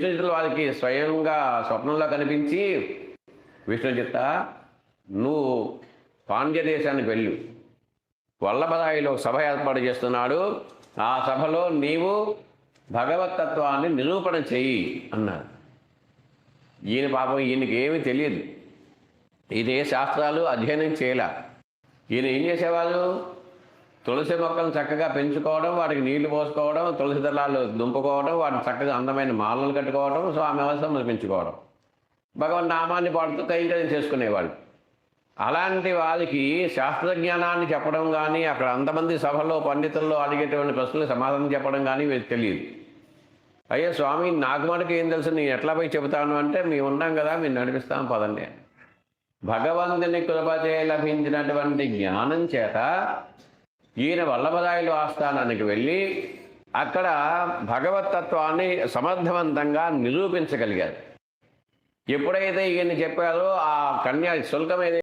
విష్ణుచిత్తులు వారికి స్వయంగా స్వప్నంలో కనిపించి, విష్ణుచిత్త నువ్వు పాండ్య దేశానికి వెళ్ళు, వల్లభరాయిలో సభ ఏర్పాటు చేస్తున్నాడు, ఆ సభలో నీవు భగవతత్వాన్ని నిరూపణ చెయ్యి అన్నారు. ఈయన పాపం ఈయనకి ఏమీ తెలియదు, ఇదే శాస్త్రాలు అధ్యయనం చేయలే. ఈయన ఏం చేసేవాళ్ళు, తులసి మొక్కలను చక్కగా పెంచుకోవడం, వాటికి నీళ్లు పోసుకోవడం, తులసి దళాలు దుంపుకోవడం, వాటిని చక్కగా అందమైన మాలలు కట్టుకోవడం, స్వామి అవసరం పెంచుకోవడం, భగవన్ నామాన్ని పాడుతూ కైంకర్యం చేసుకునేవాళ్ళు. అలాంటి వారికి శాస్త్రజ్ఞానాన్ని చెప్పడం కానీ, అక్కడ అంతమంది సభలో పండితుల్లో అడిగేటువంటి ప్రశ్నలకు సమాధానం చెప్పడం కానీ తెలియదు. అయ్యో స్వామి, నాకు మటుకు ఏం తెలుసు, నేను ఎట్లా పోయి చెబుతాను అంటే, మేము ఉన్నాం కదా, మేము నడిపిస్తాం పదండి. భగవంతుని కృపచే లభించినటువంటి జ్ఞానం చేత ఈయన వల్లభరాయలు ఆస్థానానికి వెళ్ళి అక్కడ భగవతత్వాన్ని సమర్థవంతంగా నిరూపించగలిగారు. ఎప్పుడైతే ఈయన చెప్పారో ఆ కన్యా శుల్కం ఏదైతే